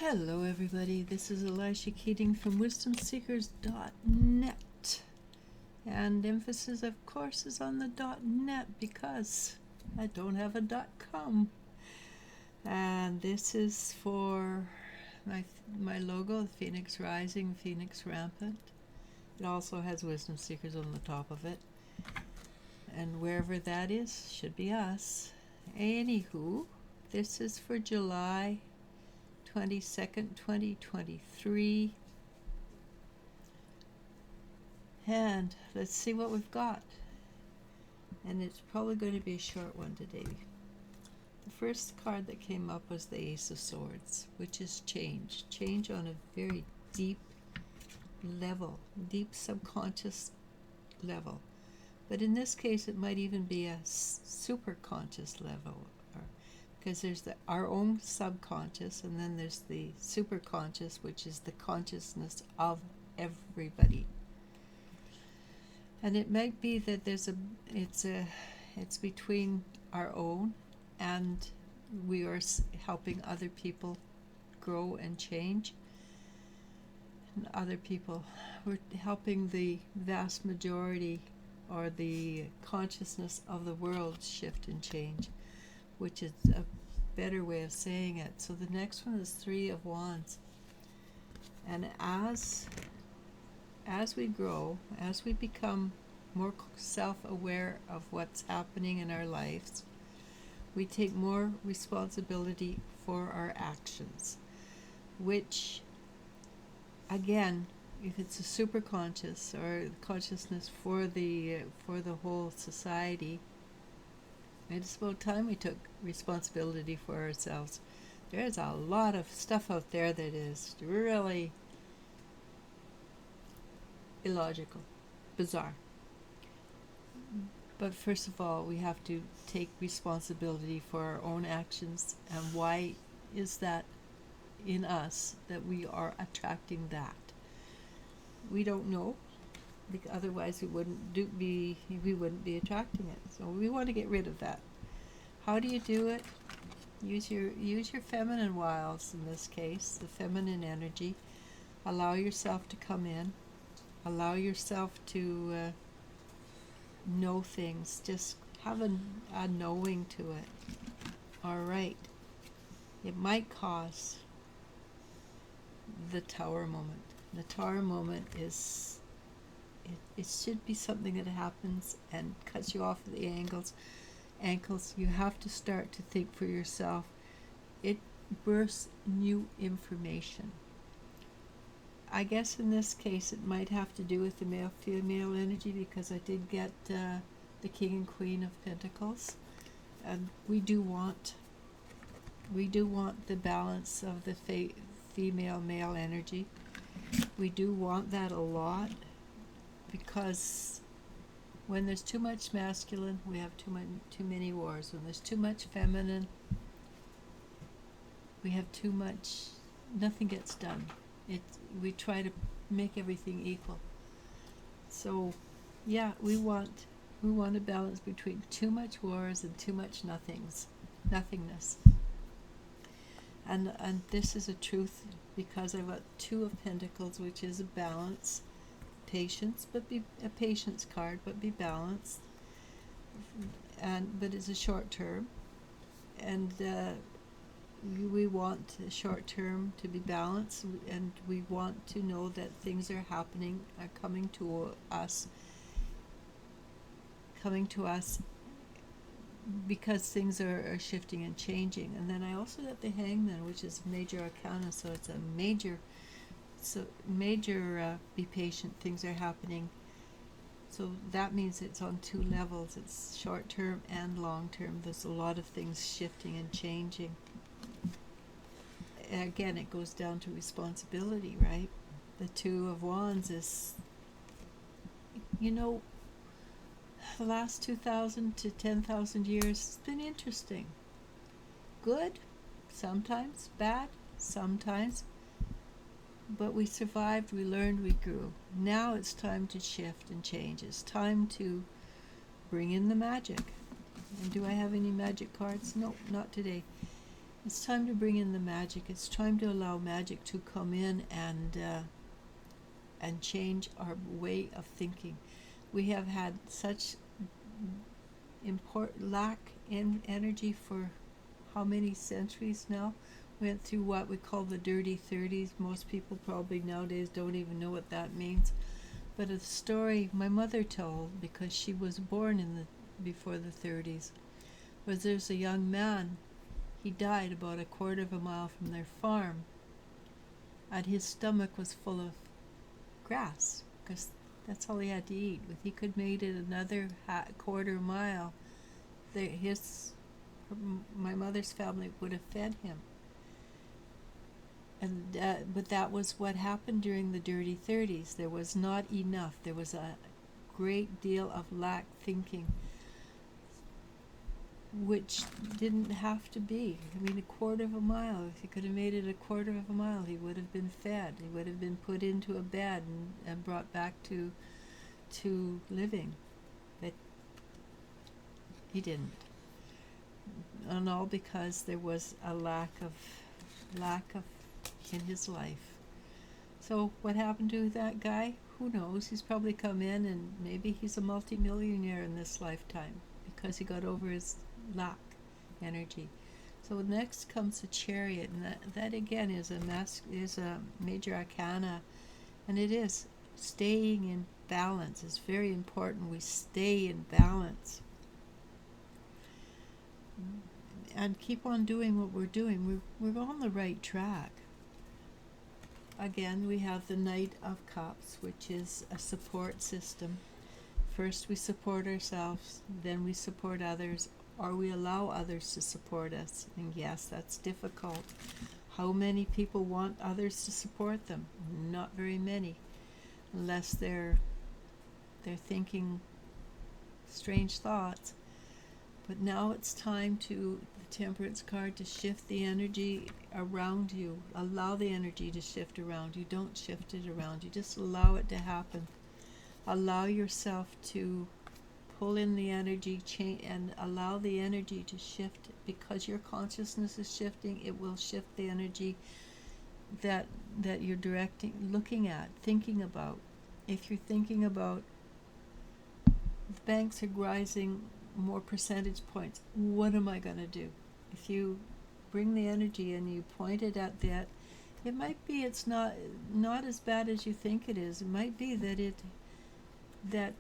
Hello everybody, this is Elisha Keating from wisdomseekers.net, and emphasis of course is on the .net because I don't have a .com. And this is for my logo, the Phoenix Rising, Phoenix Rampant. It also has Wisdom Seekers on the top of it, and wherever that is should be us. Anywho, this is for July 22nd, 2023. And let's see what we've got. And it's probably going to be a short one today. The first card that came up was the Ace of Swords, which is change. Change on a very deep level, deep subconscious level. But in this case, it might even be a super conscious level. Because there's our own subconscious, and then there's the superconscious, which is the consciousness of everybody. And it might be that it's between our own, and we are helping other people grow and change. And other people, we're helping the vast majority, or the consciousness of the world, shift and change, which is a better way of saying it. So the next one is Three of Wands. And as we grow, as we become more self-aware of what's happening in our lives, we take more responsibility for our actions, which, again, if it's a superconscious or consciousness for the whole society, it's about time we took responsibility for ourselves. There's a lot of stuff out there that is really illogical, bizarre. But first of all, we have to take responsibility for our own actions. And why is that in us that we are attracting that? We don't know. Otherwise we wouldn't be attracting it. So we want to get rid of that. How do you do it? Use your feminine wiles in this case, the feminine energy. Allow yourself to come in. Allow yourself to know things. Just have a knowing to it. All right. It might cause the Tower moment. The Tower moment is. It should be something that happens and cuts you off at the ankles. You have to start to think for yourself. It bursts new information. I guess in this case it might have to do with the male-female energy, because I did get the King and Queen of Pentacles, and we do want the balance of the female-male energy. We do want that a lot. Because when there's too much masculine, we have too many wars. When there's too much feminine, we have too much. Nothing gets done. We try to make everything equal. So, yeah, we want a balance between too much wars and too much nothingness. And this is a truth, because I've got Two of Pentacles, which is a balance. Patience, but be a patience card, but be balanced. But it's a short term, and we want a short term to be balanced, and we want to know that things are happening, are coming to us, because things are shifting and changing. And then I also got the Hangman, which is major arcana, so it's a major. Be patient, things are happening. So that means it's on two levels. It's short term and long term. There's a lot of things shifting and changing. Again, it goes down to responsibility, right? The Two of Wands is, the last 2,000 to 10,000 years has been interesting. Good, sometimes bad, sometimes. But we survived, we learned, we grew. Now it's time to shift and change. It's time to bring in the magic. And do I have any magic cards? No, not today. It's time to bring in the magic. It's time to allow magic to come in and change our way of thinking. We have had such lack in energy for how many centuries now? Went through what we call the dirty 30s. Most people probably nowadays don't even know what that means. But a story my mother told, because she was born before the 30s, was there's a young man. He died about a quarter of a mile from their farm, and his stomach was full of grass, because that's all he had to eat. If he could made it another quarter mile, my mother's family would have fed him. And but that was what happened during the dirty 30s. There was not enough. There was a great deal of lack thinking, which didn't have to be. I mean, a quarter of a mile. If he could have made it a quarter of a mile, he would have been fed. He would have been put into a bed and brought back to living. But he didn't. And all because there was a lack of in his life. So what happened to that guy? Who knows? He's probably come in, and maybe he's a multimillionaire in this lifetime because he got over his lack energy. So next comes the Chariot, and that again is a major arcana, and it is staying in balance. It's very important we stay in balance and keep on doing what we're doing. We're on the right track. Again, we have the Knight of Cups, which is a support system. First we support ourselves, then we support others, or we allow others to support us. And yes, that's difficult. How many people want others to support them? Not very many, unless they're thinking strange thoughts. But now it's time to the Temperance card to shift the energy around you. Allow the energy to shift around you. Don't shift it around you. Just allow it to happen. Allow yourself to pull in the energy, and allow the energy to shift. Because your consciousness is shifting, it will shift the energy that you're looking at, thinking about. If you're thinking about the banks are rising more percentage points, what am I going to do? If you bring the energy and you point it at that, it might be it's not as bad as you think it is. It might be that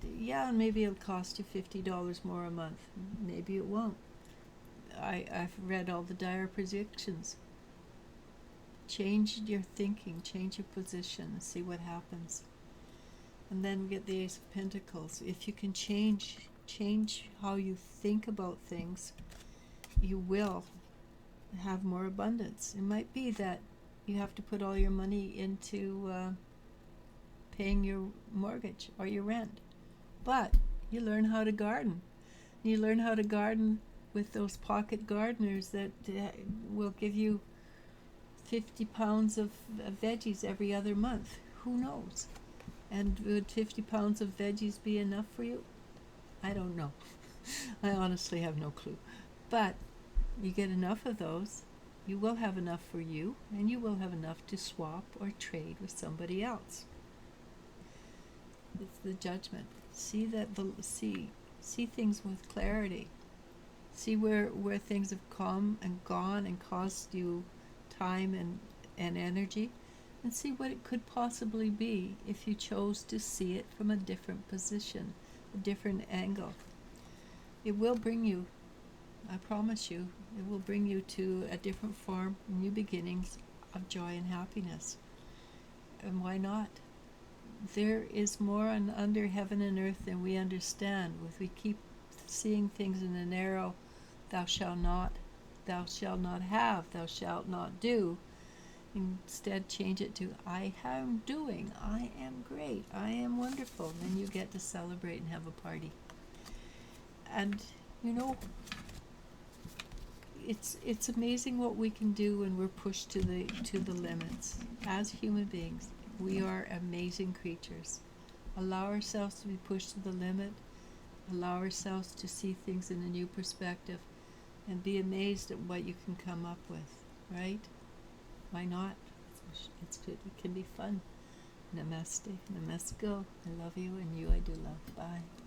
maybe it'll cost you $50 more a month. Maybe it won't. I've read all the dire predictions. Change your thinking, change your position, and see what happens. And then we get the Ace of Pentacles. If you can change how you think about things, you will have more abundance. It might be that you have to put all your money into paying your mortgage or your rent, but you learn how to garden. You learn how to garden with those pocket gardeners that will give you 50 pounds of veggies every other month. Who knows? And would 50 pounds of veggies be enough for you? I don't know. I honestly have no clue. But you get enough of those, you will have enough for you, and you will have enough to swap or trade with somebody else. It's the Judgment. See things with clarity. See where things have come and gone and cost you time and energy, and see what it could possibly be if you chose to see it from a different position, a different angle. It will bring you, I promise you, it will bring you to a different form, new beginnings of joy and happiness. And why not? There is more under heaven and earth than we understand. If we keep seeing things in a narrow, thou shalt not have, thou shalt not do, instead change it to I am doing, I am great, I am wonderful. Then you get to celebrate and have a party. And it's amazing what we can do when we're pushed to the limits. As human beings, we are amazing creatures. Allow ourselves to be pushed to the limit. Allow ourselves to see things in a new perspective, and be amazed at what you can come up with. right? Why not? It's good. It can be fun. Namaste. Namaste. Go. I love you, and you I do love. Bye.